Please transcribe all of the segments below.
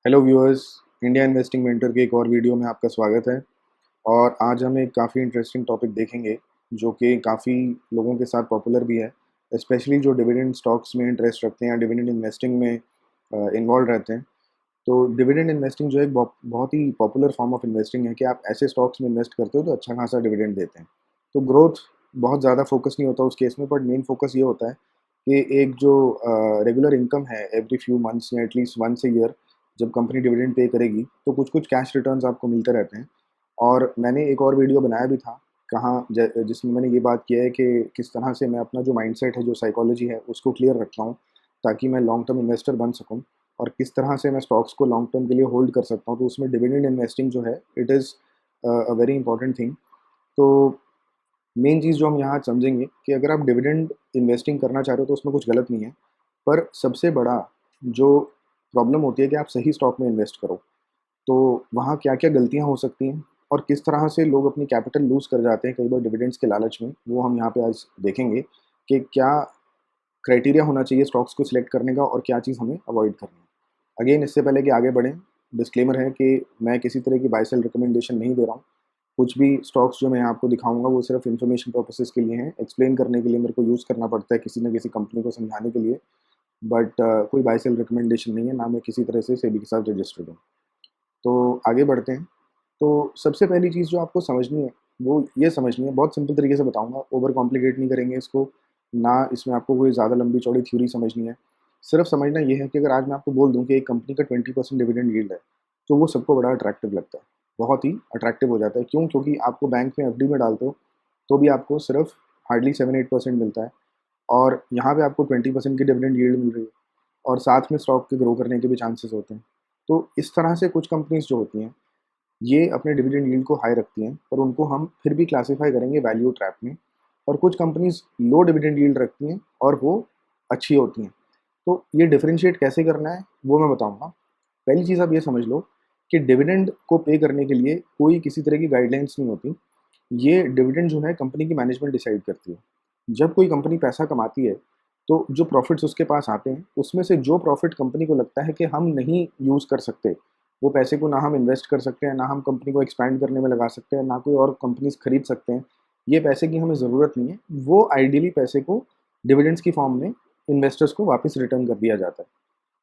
Hello viewers, India investing mentor के एक और वीडियो में आपका स्वागत है। और आज हम एक काफ़ी इंटरेस्टिंग टॉपिक देखेंगे जो कि काफ़ी लोगों के साथ पॉपुलर भी है, स्पेशली जो डिविडेंड स्टॉक्स में इंटरेस्ट रखते हैं या डिविडेंड इन्वेस्टिंग में इन्वॉल्व रहते हैं। तो डिविडेंड इन्वेस्टिंग जो है एक बहुत ही पॉपुलर फॉर्म ऑफ इन्वेस्टिंग है कि आप ऐसे स्टॉक्स में इन्वेस्ट करते हो तो अच्छा खासा डिविडेंड देते हैं। तो ग्रोथ बहुत ज़्यादा फोकस नहीं होता उस केस में, बट मेन फोकस ये होता है कि एक जो रेगुलर इनकम है एवरी फ्यू मंथ्स या एटलीस्ट वंस ए ईयर, जब कंपनी डिविडेंड पे करेगी तो कुछ कुछ कैश रिटर्न्स आपको मिलते रहते हैं। और मैंने एक और वीडियो बनाया भी था जिसमें मैंने ये बात किया है कि किस तरह से मैं अपना जो माइंडसेट है, जो साइकोलॉजी है, उसको क्लियर रखता हूँ ताकि मैं लॉन्ग टर्म इन्वेस्टर बन सकूँ और किस तरह से मैं स्टॉक्स को लॉन्ग टर्म के लिए होल्ड कर सकता हूँ। तो उसमें डिविडेंड इन्वेस्टिंग जो है it is a very important thing. तो मेन चीज़ जो हम यहाँ समझेंगे कि अगर आप डिविडेंड इन्वेस्टिंग करना चाह रहे हो तो उसमें कुछ गलत नहीं है, पर सबसे बड़ा जो प्रॉब्लम होती है कि आप सही स्टॉक में इन्वेस्ट करो। तो वहाँ क्या-क्या गलतियाँ हो सकती हैं और किस तरह से लोग अपनी कैपिटल लूज़ कर जाते हैं कई बार डिविडेंड्स के लालच में, वो हम यहाँ पे आज देखेंगे कि क्या क्राइटेरिया होना चाहिए स्टॉक्स को सिलेक्ट करने का और क्या चीज़ हमें अवॉइड करनी है। अगेन इससे पहले कि आगे बढ़ें, डिस्क्लेमर है कि मैं किसी तरह की बाय सेल रिकमेंडेशन नहीं दे रहा हूँ। कुछ भी स्टॉक्स जो मैं आपको दिखाऊँगा वो सिर्फ़ इन्फॉर्मेशन पर्पसेज़ के लिए हैं, एक्सप्लेन करने के लिए मेरे को यूज़ करना पड़ता है किसी न किसी कंपनी को समझाने के लिए, बट कोई बाय सेल रिकमेंडेशन नहीं है, ना मैं किसी तरह से सेबी के साथ रजिस्टर्ड हूँ। तो आगे बढ़ते हैं। तो सबसे पहली चीज़ जो आपको समझनी है, वो ये समझनी है, बहुत सिंपल तरीके से बताऊँगा, ओवर कॉम्प्लिकेट नहीं करेंगे इसको, ना इसमें आपको कोई ज़्यादा लंबी-चौड़ी थ्योरी समझनी है। सिर्फ़ समझना ये है कि अगर आज मैं आपको बोल दूँ कि एक कंपनी का 20% डिविडेंड यील्ड है, तो वो सबको बड़ा अट्रैक्टिव लगता है। बहुत ही अट्रैक्टिव हो जाता है। क्यों? क्योंकि आपको बैंक में एफडी में डालते हो, तो भी आपको सिर्फ़ हार्डली 7-8% मिलता है और यहाँ पे आपको 20% की डिविडेंड यील्ड मिल रही है और साथ में स्टॉक के ग्रो करने के भी चांसेस होते हैं। तो इस तरह से कुछ कंपनीज़ जो होती हैं, ये अपने डिविडेंड यील्ड को हाई रखती हैं, पर उनको हम फिर भी क्लासिफ़ाई करेंगे वैल्यू ट्रैप में। और कुछ कंपनीज़ लो डिविडेंड यील्ड रखती हैं और वो अच्छी होती हैं। तो ये डिफरेंशिएट कैसे करना है, वो मैं बताऊँगा। पहली चीज़ आप ये समझ लो कि डिविडेंड को पे करने के लिए कोई किसी तरह की गाइडलाइंस नहीं होती। ये डिविडेंड जो है कंपनी की मैनेजमेंट डिसाइड करती है। जब कोई कंपनी पैसा कमाती है, तो जो प्रॉफ़िट्स उसके पास आते हैं, उसमें से जो प्रॉफ़िट कंपनी को लगता है कि हम नहीं यूज़ कर सकते, वो पैसे को ना हम इन्वेस्ट कर सकते हैं, ना हम कंपनी को एक्सपैंड करने में लगा सकते हैं, ना कोई और कंपनीज़ खरीद सकते हैं, ये पैसे की हमें ज़रूरत नहीं है, वो आइडियली पैसे को डिविडेंड्स की फॉर्म में इन्वेस्टर्स को वापस रिटर्न कर दिया जाता है।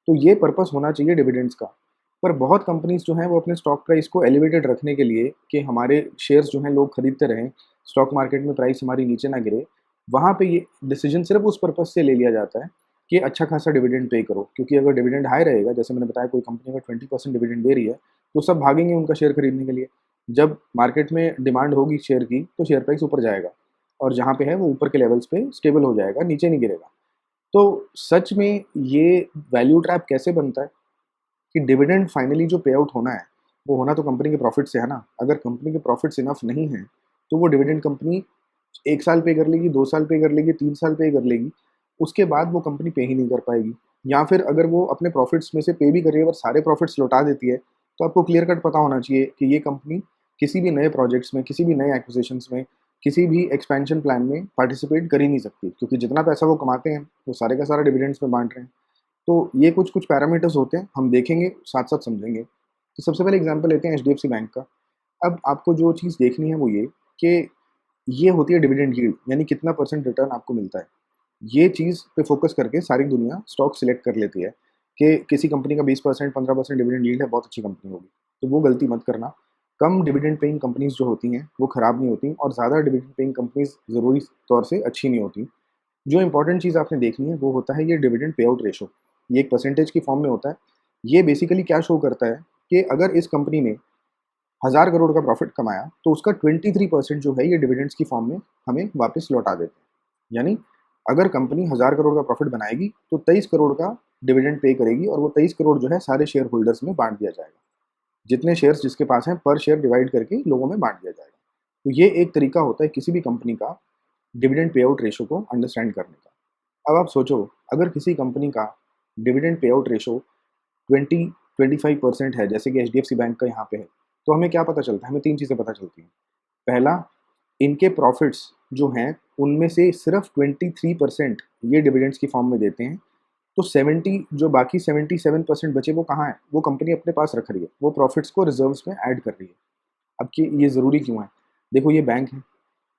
तो ये पर्पस होना चाहिए डिविडेंड्स का। पर बहुत कंपनीज़ जो हैं वो अपने स्टॉक प्राइस को एलिवेटेड रखने के लिए कि हमारे शेयर्स जो हैं लोग खरीदते रहें, स्टॉक मार्केट में प्राइस हमारी नीचे ना गिरे, वहाँ पे ये डिसीज़न सिर्फ़ उस पर्पस से ले लिया जाता है कि अच्छा खासा डिविडेंड पे करो। क्योंकि अगर डिविडेंड हाई रहेगा, जैसे मैंने बताया कोई कंपनी अगर 20% डिविडेंड दे रही है, तो सब भागेंगे उनका शेयर खरीदने के लिए। जब मार्केट में डिमांड होगी शेयर की, तो शेयर प्राइस ऊपर जाएगा और जहाँ पे है वो ऊपर के लेवल्स पे स्टेबल हो जाएगा, नीचे नहीं गिरेगा। तो सच में ये वैल्यू ट्रैप कैसे बनता है कि डिविडेंड फाइनली जो पे आउट होना है, वो होना तो कंपनी के प्रॉफिट से है ना। अगर कंपनी के प्रॉफिट्स इनफ नहीं है, तो वो डिविडेंड कंपनी 1 साल पे कर लेगी, 2 साल पे कर लेगी, 3 साल पे कर लेगी, उसके बाद वो कंपनी पे ही नहीं कर पाएगी। या फिर अगर वो अपने प्रॉफिट्स में से पे भी कर रही है और सारे प्रॉफिट्स लौटा देती है, तो आपको क्लियर कट पता होना चाहिए कि ये कंपनी किसी भी नए प्रोजेक्ट्स में, किसी भी नए एक्विजिशंस में, किसी भी एक्सपेंशन प्लान में पार्टिसिपेट कर ही नहीं सकती, क्योंकि जितना पैसा वो कमाते हैं, वो सारे का सारा डिविडेंड्स में बाँट रहे हैं। तो ये कुछ-कुछ पैरामीटर्स होते हैं, हम देखेंगे, साथ-साथ समझेंगे। तो सबसे पहले एग्ज़ाम्पल लेते हैं एचडीएफसी बैंक का। अब आपको जो चीज़ देखनी है वो ये कि ये होती है डिविडेंड यील्ड, यानी कितना परसेंट रिटर्न आपको मिलता है। ये चीज़ पे फ़ोकस करके सारी दुनिया स्टॉक सिलेक्ट कर लेती है कि किसी कंपनी का 20% 15% डिविडेंड यील्ड है, बहुत अच्छी कंपनी होगी। तो वो गलती मत करना। कम डिविडेंड पेइंग कंपनीज़ जो होती हैं, वो खराब नहीं होती और ज़्यादा डिविडेंड पेइंग कंपनीज़ ज़रूरी तौर से अच्छी नहीं होती। जो इम्पोर्टेंट चीज़ आपने देखनी है वो होता है ये डिविडेंड पे आउट रेशो। ये एक परसेंटेज की फॉर्म में होता है। ये बेसिकली क्या शो करता है कि अगर इस कंपनी ने 1000 करोड़ का प्रॉफिट कमाया, तो उसका 23% जो है ये डिविडेंड्स की फॉर्म में हमें वापस लौटा देते हैं। यानी अगर कंपनी 1000 करोड़ का प्रॉफिट बनाएगी, तो 23 करोड़ का डिविडेंड पे करेगी और वो 23 करोड़ जो है सारे शेयर होल्डर्स में बाँट दिया जाएगा। जितने शेयर्स जिसके पास हैं पर शेयर डिवाइड करके लोगों में बाँट दिया जाएगा। तो ये एक तरीका होता है किसी भी कंपनी का डिविडेंड पे आउट रेशो को अंडरस्टैंड करने का। अब आप सोचो, अगर किसी कंपनी का डिविडेंड पे आउट रेशो 20-25% है, जैसे कि एचडीएफसी बैंक का यहाँ पे है, तो हमें क्या पता चलता है? हमें 3 चीज़ें पता चलती हैं। पहला, इनके प्रॉफिट्स जो हैं, उनमें से सिर्फ़ 23% ये डिविडेंड्स की फॉर्म में देते हैं तो 70 जो बाकी 77% बचे वो कहाँ है? वो कंपनी अपने पास रख रही है, वो प्रॉफिट्स को रिजर्व्स में ऐड कर रही है। अब कि ये ज़रूरी क्यों है? देखो ये बैंक है,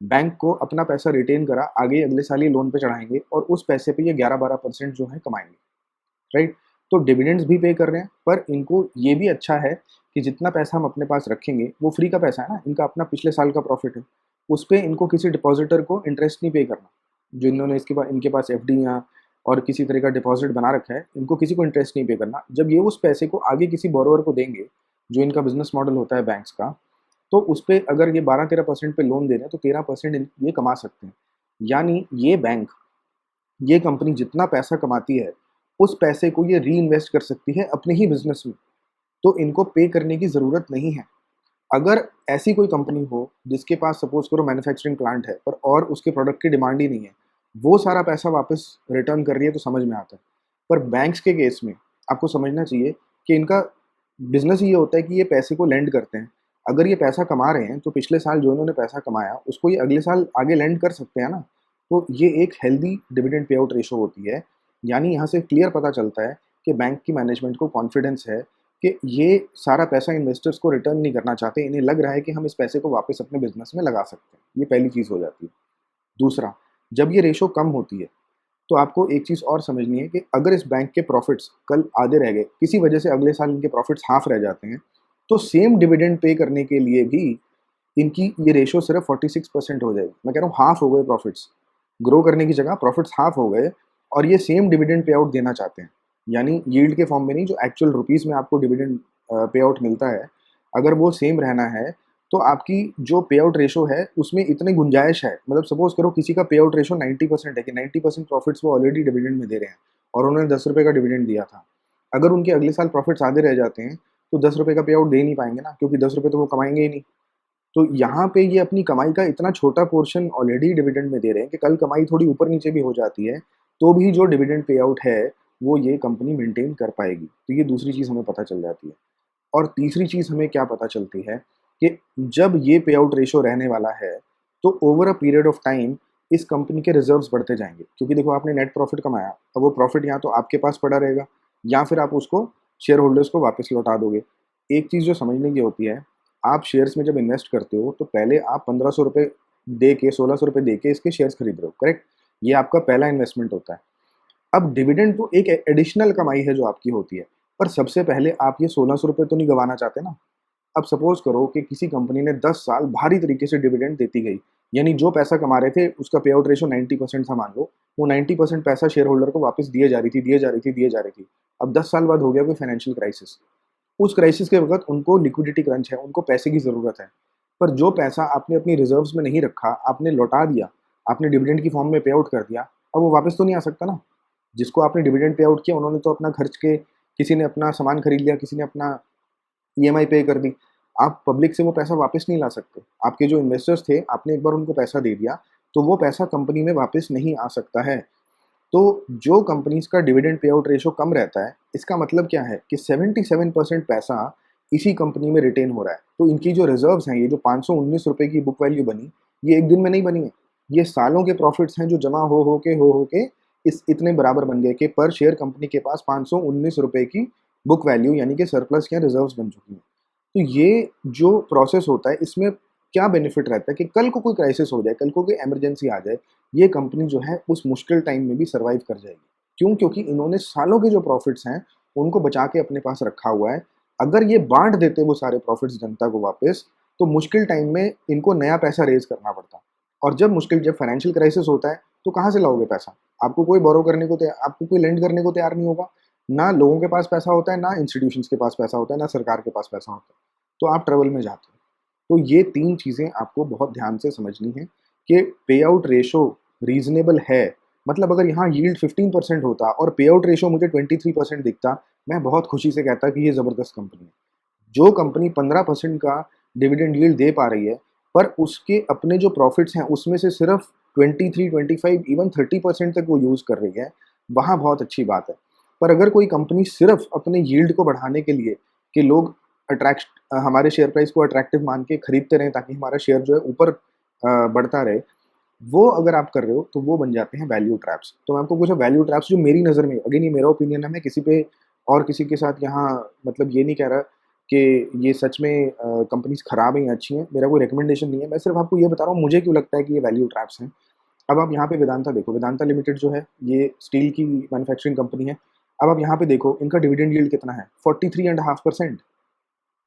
बैंक को अपना पैसा रिटेन करा, आगे अगले साल ये लोन पे चढ़ाएँगे और उस पैसे पे ये 11-12% जो है कमाएँगे, राइट? तो डिविडेंड्स भी पे कर रहे हैं, पर इनको ये भी अच्छा है कि जितना पैसा हम अपने पास रखेंगे, वो फ्री का पैसा है ना, इनका अपना पिछले साल का प्रॉफिट है। उस पे इनको किसी डिपॉज़िटर को इंटरेस्ट नहीं पे करना। जो इन्होंने इनके पास एफडी या और किसी तरह का डिपॉज़िट बना रखा है, इनको किसी को इंटरेस्ट नहीं पे करना। जब ये उस पैसे को आगे किसी बोरोवर को देंगे, जो इनका बिज़नेस मॉडल होता है बैंक्स का, तो उस पे अगर ये 12-13% पे लोन दे रहे हैं, तो 13% ये कमा सकते हैं। यानी ये बैंक, ये कंपनी जितना पैसा कमाती है, उस पैसे को ये रीइन्वेस्ट कर सकती है अपने ही बिज़नेस में। तो इनको पे करने की ज़रूरत नहीं है। अगर ऐसी कोई कंपनी हो जिसके पास सपोज़ करो मैन्युफैक्चरिंग प्लांट है पर और उसके प्रोडक्ट की डिमांड ही नहीं है, वो सारा पैसा वापस रिटर्न कर रही है तो समझ में आता है। पर बैंक्स के केस में आपको समझना चाहिए कि इनका बिज़नेस ही ये होता है कि ये पैसे को लेंड करते हैं। अगर ये पैसा कमा रहे हैं तो पिछले साल जो इन्होंने पैसा कमाया उसको ये अगले साल आगे लेंड कर सकते हैं ना। तो ये एक healthy dividend pay out ratio होती है। यानी यहाँ से क्लियर पता चलता है कि बैंक की मैनेजमेंट को कॉन्फिडेंस है कि ये सारा पैसा इन्वेस्टर्स को रिटर्न नहीं करना चाहते, इन्हें लग रहा है कि हम इस पैसे को वापस अपने बिजनेस में लगा सकते हैं। ये पहली चीज़ हो जाती है। दूसरा, जब ये रेशो कम होती है तो आपको एक चीज़ और समझनी है कि अगर इस बैंक के प्रॉफिट्स कल आधे रह गए, किसी वजह से अगले साल इनके प्रॉफिट्स हाफ रह जाते हैं, तो सेम डिविडेंड पे करने के लिए भी इनकी ये रेशो सिर्फ 46% हो जाएगी। मैं कह रहा हूँ हाफ हो गए प्रॉफिट्स, ग्रो करने की जगह प्रॉफिट्स हाफ हो गए और ये सेम डिविडेंड पे आउट देना चाहते हैं। यानी यील्ड के फॉर्म में नहीं, जो एक्चुअल रुपीज़ में आपको डिविडेंड पे आउट मिलता है, अगर वो सेम रहना है तो आपकी जो पे आउट रेशो है उसमें इतनी गुंजाइश है। मतलब सपोज करो किसी का पे आउट रेशो 90% है कि 90% प्रॉफिट्स वो ऑलरेडी डिविडेंड में दे रहे हैं और उन्होंने 10 रुपये का डिविडेंड दिया था। अगर उनके अगले साल प्रॉफिट्स आधे रह जाते हैं तो 10 रुपये का पे आउट दे नहीं पाएंगे ना, क्योंकि 10 रुपये तो वो कमाएंगे ही नहीं। तो यहाँ पे ये अपनी कमाई का इतना छोटा पोर्शन ऑलरेडी डिविडेंड में दे रहे हैं कि कल कमाई थोड़ी ऊपर नीचे भी हो जाती है तो भी जो डिविडेंड पे आउट है वो ये कंपनी मेंटेन कर पाएगी। तो ये दूसरी चीज़ हमें पता चल जाती है। और तीसरी चीज़ हमें क्या पता चलती है कि जब ये पे आउट रेशो रहने वाला है तो over a period of time इस कंपनी के रिजर्व्स बढ़ते जाएंगे। क्योंकि देखो आपने नेट प्रॉफिट कमाया, अब वो प्रॉफिट या तो आपके पास पड़ा रहेगा या फिर आप उसको शेयर होल्डर्स को वापस लौटा दोगे। एक चीज़ जो समझने की होती है, आप शेयर्स में जब इन्वेस्ट करते हो तो पहले आप 1500 रुपये दे के 1600 रुपये दे के इसके शेयर्स खरीद रहे हो, करेक्ट? ये आपका पहला इन्वेस्टमेंट होता है। अब डिविडेंड तो एक एडिशनल कमाई है जो आपकी होती है, पर सबसे पहले आप ये 1600 रुपये तो नहीं गंवाना चाहते ना। अब सपोज करो कि किसी कंपनी ने 10 साल भारी तरीके से डिविडेंड देती गई, यानी जो पैसा कमा रहे थे उसका पे आउट रेशो 90% था मान लो, वो 90% पैसा शेयर होल्डर को वापस दिए जा रही थी, दिए जा रही थी, दिए जा रही थी। अब 10 साल बाद हो गया कोई फाइनेंशियल क्राइसिस। उस क्राइसिस के वक़्त उनको लिक्विडिटी क्रंच है, उनको पैसे की ज़रूरत है। पर जो पैसा आपने अपनी रिज़र्व्स में नहीं रखा, आपने लौटा दिया, आपने डिविडेंड की फॉर्म में पे आउट कर दिया, अब वो वापस तो नहीं आ सकता ना। जिसको आपने डिविडेंड पे आउट किया उन्होंने तो अपना खर्च के, किसी ने अपना सामान खरीद लिया, किसी ने अपना ईएमआई पे कर दी। आप पब्लिक से वो पैसा वापस नहीं ला सकते। आपके जो इन्वेस्टर्स थे, आपने एक बार उनको पैसा दे दिया, तो वो पैसा कंपनी में वापस नहीं आ सकता है। तो जो कंपनीज़ का डिविडेंड पे आउट रेशो कम रहता है, इसका मतलब क्या है कि 77% पैसा इसी कंपनी में रिटेन हो रहा है। तो इनकी जो रिज़र्व्स हैं, ये जो ₹519 की बुक वैल्यू बनी, ये एक दिन में नहीं बनी है। ये सालों के प्रॉफिट्स हैं जो जमा हो के इस इतने बराबर बन गए कि पर शेयर कंपनी के पास ₹519 की बुक वैल्यू यानी कि सरप्लस या रिज़र्व्स बन चुकी हैं। तो ये जो प्रोसेस होता है, इसमें क्या बेनिफिट रहता है कि कल को कोई क्राइसिस हो जाए, कल को कोई इमरजेंसी आ जाए, ये कंपनी जो है उस मुश्किल टाइम में भी सर्वाइव कर जाएगी। क्यों? क्योंकि इन्होंने सालों के जो प्रॉफिट्स हैं उनको बचा के अपने पास रखा हुआ है। अगर ये बांट देते वो सारे प्रॉफिट्स जनता को वापस, तो मुश्किल टाइम में इनको नया पैसा रेज करना पड़ता। और जब फाइनेंशियल क्राइसिस होता है तो कहाँ से लाओगे पैसा? आपको कोई बोरो करने को तैयार, आपको कोई लेंड करने को तैयार नहीं होगा। ना लोगों के पास पैसा होता है, ना इंस्टीट्यूशंस के पास पैसा होता है, ना सरकार के पास पैसा होता है। तो आप ट्रबल में जाते हो। तो ये 3 चीज़ें आपको बहुत ध्यान से समझनी है कि पे आउट रेशो रीज़नेबल है। मतलब अगर यहाँ यील्ड 15% होता और पे आउट रेशो मुझे 23% दिखता, मैं बहुत खुशी से कहता कि ये ज़बरदस्त कंपनी है। जो कंपनी 15% का डिविडेंड यील्ड दे पा रही है, पर उसके अपने जो प्रॉफिट्स हैं उसमें से सिर्फ 23, 25 इवन 30% तक वो यूज़ कर रही है, वहाँ बहुत अच्छी बात है। पर अगर कोई कंपनी सिर्फ अपने यील्ड को बढ़ाने के लिए कि लोग अट्रैक्ट हमारे शेयर प्राइस को अट्रैक्टिव मान के खरीदते रहें ताकि हमारा शेयर जो है ऊपर बढ़ता रहे, वो अगर आप कर रहे हो तो वो बन जाते हैं वैल्यू ट्रैप्स। तो मैं आपको कुछ वैल्यू ट्रैप्स जो मेरी नज़र में, अगेन ये मेरा ओपिनियन है, मैं किसी पे और किसी के साथ यहाँ मतलब ये नहीं कह रहा कि ये सच में कंपनीज खराब हैं या अच्छी हैं, मेरा कोई रिकमेंडेशन नहीं है, मैं सिर्फ आपको ये बता रहा हूँ मुझे क्यों लगता है कि ये वैल्यू ट्रैप्स हैं। अब आप यहाँ पे वेदांता देखो, वेदांता लिमिटेड जो है ये स्टील की मैन्युफैक्चरिंग कंपनी है। अब आप यहाँ पे देखो इनका डिविडेंड यील्ड कितना है, 43.5%।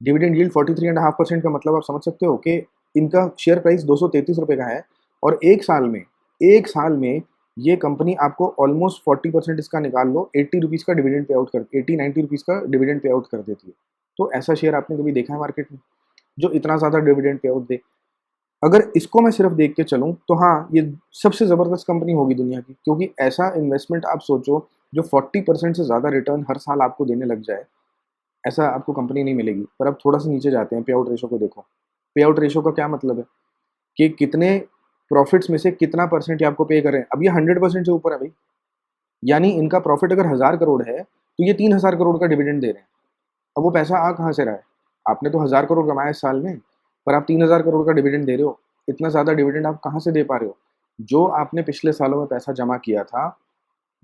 डिविडेंड यील्ड 43.5% का मतलब आप समझ सकते हो कि इनका शेयर प्राइस 233 रुपये का है, और एक साल में ये कंपनी आपको ऑलमोस्ट 40% इसका निकाल लो, 80 रुपीज़ का डिविडेंड पे आउट कर, 80-90 रुपीज़ का डिविडेंड पे आउट कर देती है। तो ऐसा शेयर आपने कभी देखा है मार्केट में जो इतना ज़्यादा डिविडेंड पे आउट दे? अगर इसको मैं सिर्फ देख के चलूँ तो हाँ, ये सबसे ज़बरदस्त कंपनी होगी दुनिया की, क्योंकि ऐसा इन्वेस्टमेंट आप सोचो जो 40% से ज़्यादा रिटर्न हर साल आपको देने लग जाए, ऐसा आपको कंपनी नहीं मिलेगी। पर अब थोड़ा सा नीचे जाते हैं, पे आउट रेशो को देखो। पे आउट रेशो का क्या मतलब है कि कितने प्रॉफिट्स में से कितना परसेंट ये आपको पे कर रहे हैं। अब ये 100% से ऊपर है भाई, यानी इनका प्रॉफिट अगर 1000 करोड़ है तो ये 3000 करोड़ का डिविडेंड दे रहे हैं। अब वो पैसा आ कहाँ से रहा है? आपने तो 1000 करोड़ कमाया इस साल में, पर आप 3000 करोड़ का डिविडेंड दे रहे हो। इतना ज़्यादा डिविडेंड आप कहाँ से दे पा रहे हो? जो आपने पिछले सालों में पैसा जमा किया था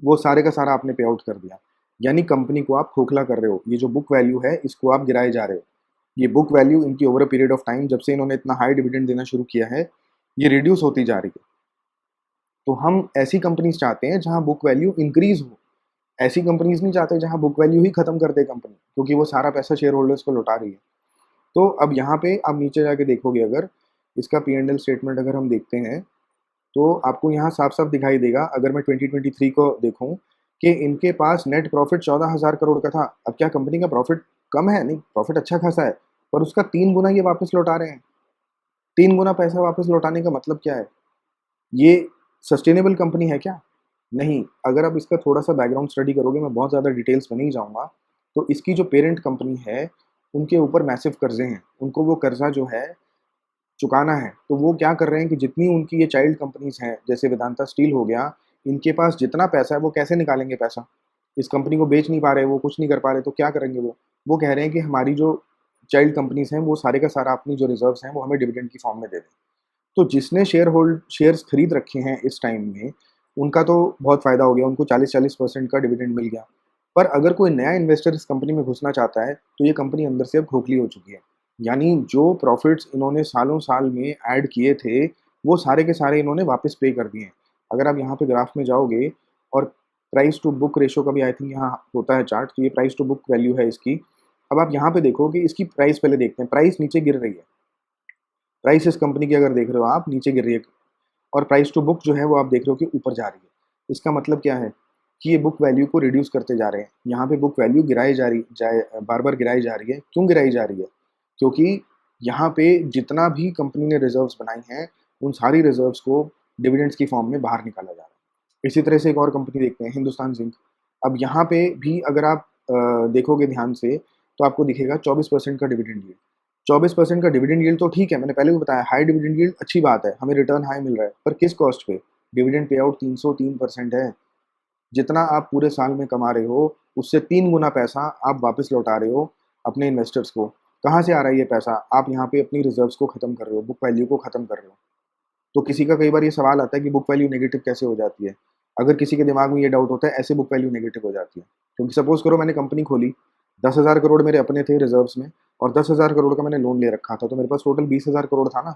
वो सारे का सारा आपने पे आउट कर दिया, यानी कंपनी को आप खोखला कर रहे हो। ये जो बुक वैल्यू है इसको आप गिराए जा रहे हो। ये बुक वैल्यू इनकी over a period of time, जब से इन्होंने इतना हाई डिविडेंड देना शुरू किया है, ये रिड्यूस होती जा रही है। तो हम ऐसी कंपनीज चाहते हैं जहां बुक वैल्यू इंक्रीज हो, ऐसी कंपनीज नहीं चाहते जहां बुक वैल्यू ही खत्म कर दे कंपनी, क्योंकि वो सारा पैसा शेयर होल्डर्स को लौटा रही है। तो अब यहाँ पे आप नीचे जाके देखोगे, अगर इसका P&L स्टेटमेंट अगर हम देखते हैं तो आपको यहाँ साफ साफ दिखाई देगा, अगर मैं 2023 को देखूँ, कि इनके पास नेट प्रॉफिट 14,000 करोड़ का था। अब क्या कंपनी का प्रॉफिट कम है? नहीं, प्रॉफिट अच्छा खासा है, पर उसका 3 गुना ये वापस लौटा रहे हैं। 3 गुना पैसा वापस लौटाने का मतलब क्या है? ये सस्टेनेबल कंपनी है क्या? नहीं। अगर आप इसका थोड़ा सा बैकग्राउंड स्टडी करोगे, मैं बहुत ज़्यादा डिटेल्स में नहीं जाऊँगा, तो इसकी जो पेरेंट कंपनी है उनके ऊपर मैसिव कर्जे हैं, उनको वो कर्जा जो है चुकाना है। तो वो क्या कर रहे हैं कि जितनी उनकी ये चाइल्ड कंपनीज हैं, जैसे वेदांता स्टील हो गया, इनके पास जितना पैसा है वो कैसे निकालेंगे पैसा? इस कंपनी को बेच नहीं पा रहे, वो कुछ नहीं कर पा रहे, तो क्या करेंगे वो कह रहे हैं कि हमारी जो चाइल्ड कंपनीज हैं वो सारे का सारा अपनी जो रिजर्व्स हैं वो हमें डिविडेंड की फॉर्म में दे दें। तो जिसने शेयर्स खरीद रखे हैं इस टाइम में, उनका तो बहुत फ़ायदा हो गया, उनको 40-40% का डिविडेंड मिल गया। पर अगर कोई नया इन्वेस्टर इस कंपनी में घुसना चाहता है, तो ये कंपनी अंदर से अब खोखली हो चुकी है। यानी जो प्रॉफिट्स इन्होंने सालों-साल में ऐड किए थे, वो सारे के सारे इन्होंने वापस पे कर दिए हैं। अगर आप यहाँ पे ग्राफ में जाओगे और प्राइस टू बुक रेशियो का भी आई थिंक यहाँ होता है चार्ट, तो ये प्राइस टू बुक वैल्यू है इसकी। अब आप यहाँ पे देखो कि इसकी प्राइस पहले देखते हैं, प्राइस नीचे गिर रही है। प्राइस इस कंपनी की अगर देख रहे हो आप, नीचे गिर रही है, और प्राइस टू बुक जो है वो आप देख रहे हो कि ऊपर जा रही है। इसका मतलब क्या है कि ये बुक वैल्यू को रिड्यूस करते जा रहे हैं। यहाँ पे बुक वैल्यू गिराई जा रही जाए बार बार गिराई जा रही है। क्यों गिराई जा रही है? क्योंकि यहाँ पे जितना भी कंपनी ने रिजर्व्स बनाई हैं, उन सारी रिजर्व्स को डिविडेंड्स की फॉर्म में बाहर निकाला जा रहा है। इसी तरह से एक और कंपनी देखते हैं, हिंदुस्तान जिंक। अब यहाँ पे भी अगर आप देखोगे ध्यान से, तो आपको दिखेगा 24% का डिविडेंड यील्ड। 24% का डिविडेंड यील्ड तो ठीक है, मैंने पहले भी बताया हाई डिविडेंड यील्ड अच्छी बात है, हमें रिटर्न हाई मिल रहा है, पर किस कॉस्ट पे? डिविडेंड पे आउट 303% है। जितना आप पूरे साल में कमा रहे हो, उससे 3 गुना पैसा आप वापस लौटा रहे हो अपने इन्वेस्टर्स को। कहाँ से आ रहा है ये पैसा? आप यहाँ पे अपनी रिजर्व्स को खत्म कर रहे हो, बुक वैल्यू को खत्म कर रहे हो। तो किसी का कई बार ये सवाल आता है कि बुक वैल्यू नेगेटिव कैसे हो जाती है? अगर किसी के दिमाग में ये डाउट होता है, ऐसे बुक वैल्यू नेगेटिव हो जाती है, क्योंकि सपोज करो मैंने कंपनी खोली, 10,000 करोड़ मेरे अपने थे रिजर्व्स में, और 10,000 करोड़ का मैंने लोन ले रखा था, तो मेरे पास टोटल 20,000 करोड़ था ना।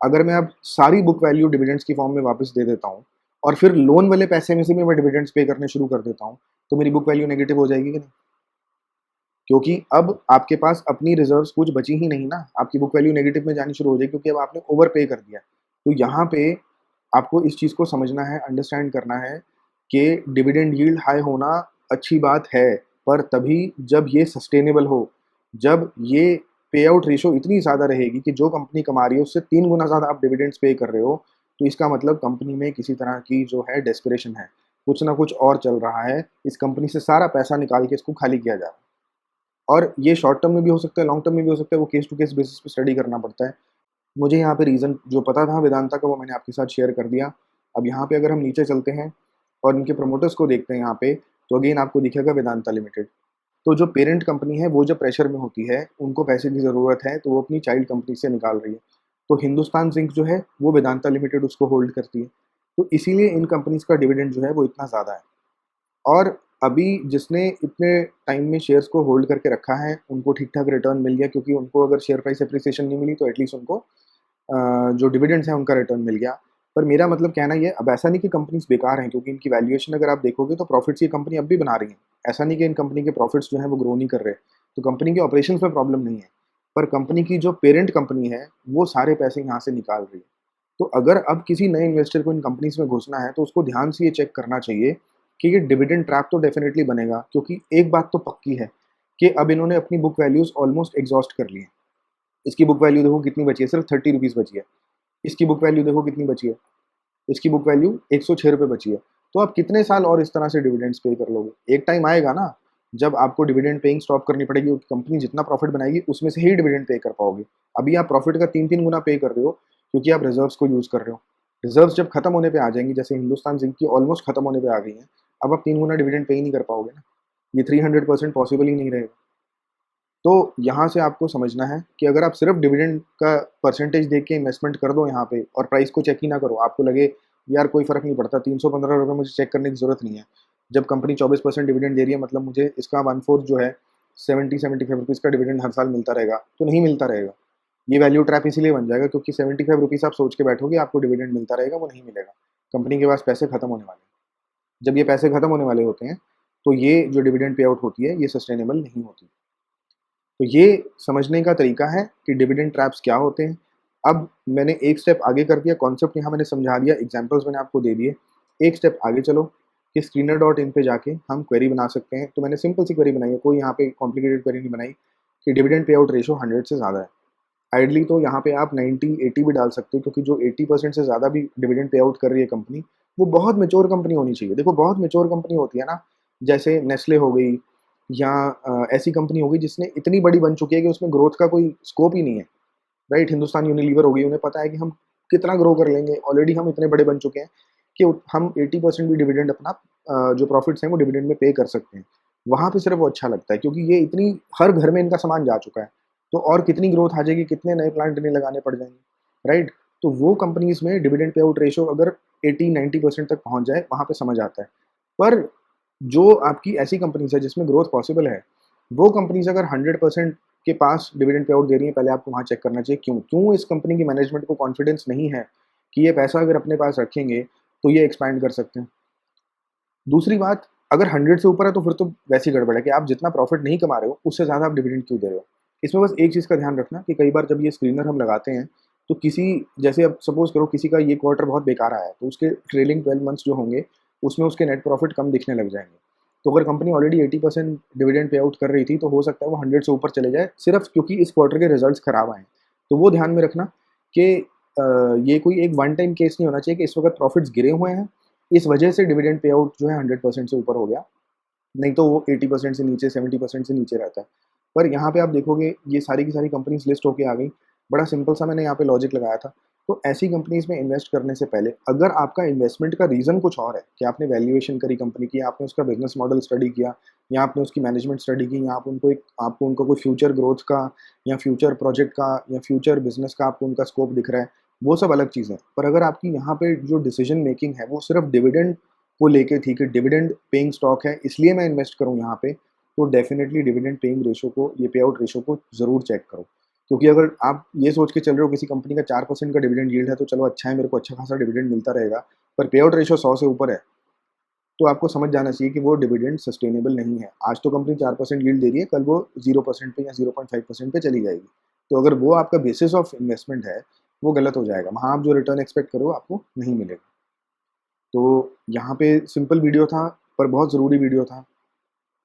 अगर मैं अब सारी बुक वैल्यू डिविडेंड्स की फॉर्म में वापस दे देता हूँ, और फिर लोन वाले पैसे में से भी मैं डिविडेंड्स पे करने शुरू कर देता हूँ, तो मेरी बुक वैल्यू नेगेटिव हो जाएगी कि नहीं? क्योंकि अब आपके पास अपनी रिजर्व्स कुछ बची ही नहीं ना, आपकी बुक वैल्यू नेगेटिव में जानी शुरू हो जाएगी, क्योंकि अब आपने ओवर पे कर दिया। तो यहाँ पे आपको इस चीज़ को समझना है, अंडरस्टैंड करना है कि डिविडेंड यील्ड हाई होना अच्छी बात है, पर तभी जब ये सस्टेनेबल हो, जब ये पे आउट रेशियो इतनी ज़्यादा रहेगी कि जो कंपनी कमा रही है उससे 3 गुना ज़्यादा आप डिविडेंड्स पे कर रहे हो, तो इसका मतलब कंपनी में किसी तरह की जो है डेस्परेशन है, कुछ ना कुछ और चल रहा है। इस कंपनी से सारा पैसा निकाल के इसको खाली किया जा रहा है, और ये शॉर्ट टर्म में भी हो सकता है, लॉन्ग टर्म में भी हो सकता है, वो केस टू केस बेसिस पे स्टडी करना पड़ता है। मुझे यहाँ पे रीज़न जो पता था वेदांता का, वो मैंने आपके साथ शेयर कर दिया। अब यहाँ पे अगर हम नीचे चलते हैं और इनके प्रमोटर्स को देखते हैं यहाँ पे, तो अगेन आपको दिखेगा वेदांता लिमिटेड। तो जो पेरेंट कंपनी है वो जब प्रेशर में होती है, उनको पैसे की ज़रूरत है, तो वो अपनी चाइल्ड कंपनी से निकाल रही है। तो हिंदुस्तान जिंक जो है वो वेदांता लिमिटेड उसको होल्ड करती है। तो इसीलिए इन कंपनीज का डिविडेंड जो है वो इतना ज़्यादा है। और अभी जिसने इतने टाइम में शेयर्स को होल्ड करके रखा है उनको ठीक ठाक रिटर्न मिल गया, क्योंकि उनको अगर शेयर प्राइस एप्रिसिएशन नहीं मिली तो एटलीस्ट उनको जो डिविडेंड्स हैं उनका रिटर्न मिल गया। पर मेरा मतलब कहना ये, अब ऐसा नहीं कि कंपनीज बेकार हैं, क्योंकि इनकी वैल्यूएशन अगर आप देखोगे तो प्रॉफिट्स ये कंपनी अब भी बना रही है। ऐसा नहीं कि इन कंपनी के प्रॉफिट्स जो हैं वो ग्रो नहीं कर रहे, तो कंपनी के ऑपरेशंस में प्रॉब्लम नहीं है। पर कंपनी की जो पेरेंट कंपनी है वो सारे पैसे यहाँ से निकाल रही है। तो अगर अब किसी नए इन्वेस्टर को इन कंपनीज में घुसना है तो उसको ध्यान से ये चेक करना चाहिए कि ये डिविडेंड ट्रैप तो डेफिनेटली बनेगा, क्योंकि एक बात तो पक्की है कि अब इन्होंने अपनी बुक वैल्यूज ऑलमोस्ट एग्जॉस्ट कर ली है। इसकी बुक वैल्यू देखो कितनी बची है, सिर्फ 30 रुपीज़ बची है। इसकी बुक वैल्यू देखो कितनी बची है, इसकी बुक वैल्यू 106 रुपये बची है। तो आप कितने साल और इस तरह से डिविडेंड्स पे कर लोगे? एक टाइम आएगा ना जब आपको डिविडेंड पेइंग स्टॉप करनी पड़ेगी, क्योंकि कंपनी जितना प्रॉफिट बनाएगी उसमें से ही डिविडेंड पे कर पाओगे। अभी आप प्रॉफिट का 3-3 गुना पे कर रहे हो क्योंकि आप रिजर्व्स को यूज़ कर रहे हो। रिजर्व्स जब खत्म होने पे आ जाएंगी, जैसे हिंदुस्तान जिंक की ऑलमोस्ट खत्म होने पे आ गई हैं, अब आप 3 गुना डिविडेंड पे ही नहीं कर पाओगे ना। ये 300% पॉसिबल ही नहीं रहेगा। तो यहाँ से आपको समझना है कि अगर आप सिर्फ डिविडेंड का परसेंटेज देख के इन्वेस्टमेंट कर दो यहाँ पे और प्राइस को चेक ही ना करो, आपको लगे यार कोई फ़र्क नहीं पड़ता, 315 रुपये मुझे चेक करने की ज़रूरत नहीं है। जब कंपनी 24% डिविडेंड दे रही है, मतलब मुझे इसका 1/4 जो है 70-75 रुपीज़ का डिविडेंड हर साल मिलता रहेगा, तो नहीं मिलता रहेगा। ये वैल्यू ट्रैप इसीलिए बन जाएगा क्योंकि 75 रुपीज़ आप सोच के बैठोगे आपको डिविडेंड मिलता रहेगा, वो नहीं मिलेगा। कंपनी के पास पैसे खत्म होने वाले हैं। जब ये पैसे खत्म होने वाले होते हैं तो ये जो डिविडेंड पे आउट होती है ये सस्टेनेबल नहीं होती। तो ये समझने का तरीका है कि डिविडेंड ट्रैप्स क्या होते हैं। अब मैंने एक स्टेप आगे कर दिया, कॉन्सेप्ट यहाँ मैंने समझा दिया, एग्जांपल्स मैंने आपको दे दिए। एक स्टेप आगे चलो कि स्क्रीनर.इन पे जाके हम क्वेरी बना सकते हैं। तो मैंने सिंपल सी क्वेरी बनाई है, कोई यहाँ पे कॉम्प्लिकेटेड क्वेरी नहीं बनाई, कि डिविडेंड पे आउट रेशो 100 से ज़्यादा है। आइडली तो यहाँ पे आप 90-80 भी डाल सकते हो, क्योंकि जो 80% से ज़्यादा भी डिविडेंड पे आउट कर रही है कंपनी, वो बहुत मेच्योर कंपनी होनी चाहिए। देखो बहुत मेच्योर कंपनी होती है ना, जैसे नेस्ले हो गई या ऐसी कंपनी होगी जिसने इतनी बड़ी बन चुकी है कि उसमें ग्रोथ का कोई स्कोप ही नहीं है, राइट? हिंदुस्तान यूनिलीवर हो गई, उन्हें पता है कि हम कितना ग्रो कर लेंगे, ऑलरेडी हम इतने बड़े बन चुके हैं कि हम 80% भी डिविडेंड अपना जो प्रॉफिट्स हैं वो डिविडेंड में पे कर सकते हैं। वहाँ पे सिर्फ वो अच्छा लगता है क्योंकि ये इतनी, हर घर में इनका सामान जा चुका है, तो और कितनी ग्रोथ आ जाएगी, कितने नए प्लांट इन्हें लगाने पड़ जाएंगे, राइट? तो वो कंपनीज में डिविडेंड पे आउट रेशो अगर 80-90% तक पहुंच जाए, वहाँ पे समझ आता है। पर जो आपकी ऐसी कंपनीज है जिसमें ग्रोथ पॉसिबल है, वो कंपनीज अगर 100% के पास डिविडेंड पे आउट दे रही है, पहले आपको वहाँ चेक करना चाहिए क्यों इस कंपनी की मैनेजमेंट को कॉन्फिडेंस नहीं है कि ये पैसा अगर अपने पास रखेंगे तो ये एक्सपैंड कर सकते हैं। दूसरी बात, अगर 100 से ऊपर है तो फिर तो वैसी गड़बड़ है कि आप जितना प्रॉफिट नहीं कमा रहे हो उससे ज़्यादा आप डिविडेंड क्यों दे रहे हो। इसमें बस एक चीज़ का ध्यान रखना कि कई बार जब ये स्क्रीनर हम लगाते हैं तो किसी, जैसे अब सपोज करो किसी का ये क्वार्टर बहुत बेकार आया है, तो उसके ट्रेलिंग 12 मंथ्स जो होंगे उसमें उसके नेट प्रॉफिट कम दिखने लग जाएंगे। तो अगर company already 80% dividend pay out कर रही थी तो हो सकता है वो 100 से ऊपर चले जाए सिर्फ क्योंकि इस क्वार्टर के रिजल्ट्स खराब आए। तो वो ध्यान में रखना कि ये कोई एक वन टाइम केस नहीं होना चाहिए कि इस वक्त प्रॉफिट्स गिरे हुए हैं, इस वजह से डिविडेंड पे आउट जो है 100% से ऊपर हो गया, नहीं तो वो 80% से नीचे, 70% से नीचे रहता है। पर यहाँ पे आप देखोगे ये सारी की सारी कंपनीज लिस्ट होके आ गई। बड़ा सिंपल सा मैंने यहाँ पे लॉजिक लगाया था। तो ऐसी कंपनीज में इन्वेस्ट करने से पहले अगर आपका इन्वेस्टमेंट का रीज़न कुछ और है कि आपने वैल्यूएशन करी कंपनी की, आपने उसका बिजनेस मॉडल स्टडी किया, या आपने उसकी मैनेजमेंट स्टडी की, या आपको उनका कोई फ्यूचर ग्रोथ का या फ्यूचर प्रोजेक्ट का या फ्यूचर बिजनेस का आपको उनका स्कोप दिख रहा है, वो सब अलग चीज़ है। पर अगर आपकी यहाँ पे जो डिसीजन मेकिंग है वो सिर्फ डिविडेंड को लेके थी कि डिविडेंड पेइंग स्टॉक है इसलिए मैं इन्वेस्ट करूँ यहाँ पे, तो डेफिनेटली डिविडेंड पेइंग रेशो को, ये पे आउट रेशो को ज़रूर चेक करो। क्योंकि अगर आप ये सोच के चल रहे हो किसी कंपनी का 4% का डिविडेंड यील्ड है तो चलो अच्छा है, मेरे को अच्छा खासा डिविडेंड मिलता रहेगा, पर पे आउट रेशो 100 से ऊपर है, तो आपको समझ जाना चाहिए कि वो डिविडेंड सस्टेनेबल नहीं है। आज तो कंपनी 4% यील्ड दे रही है, कल वो 0% पे या 0.5% पे चली जाएगी। तो अगर वो आपका बेसिस ऑफ इन्वेस्टमेंट है, वो गलत हो जाएगा। वहाँ आप जो रिटर्न एक्सपेक्ट करो आपको नहीं मिलेगा। तो यहाँ पे सिंपल वीडियो था पर बहुत ज़रूरी वीडियो था।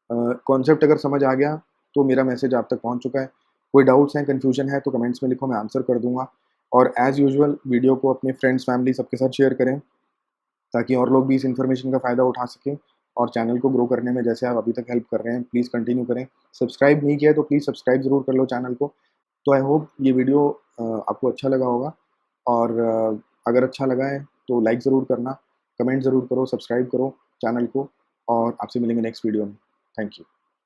कॉन्सेप्ट अगर समझ आ गया तो मेरा मैसेज आप तक पहुँच चुका है। कोई डाउट्स हैं, कन्फ्यूजन है तो कमेंट्स में लिखो, मैं आंसर कर दूँगा। और एज़ यूजुअल वीडियो को अपने फ्रेंड्स, फैमिली सबके साथ शेयर करें ताकि और लोग भी इस इन्फॉर्मेशन का फ़ायदा उठा सकें। और चैनल को ग्रो करने में जैसे आप अभी तक हेल्प कर रहे हैं, प्लीज़ कंटिन्यू करें। सब्सक्राइब नहीं किया है तो प्लीज़ सब्सक्राइब ज़रूर कर लो चैनल को। तो आई होप ये वीडियो आपको अच्छा लगा होगा, और अगर अच्छा लगा है तो लाइक ज़रूर करना, कमेंट ज़रूर करो, सब्सक्राइब करो चैनल को, और आपसे मिलेंगे नेक्स्ट वीडियो में। Thank you.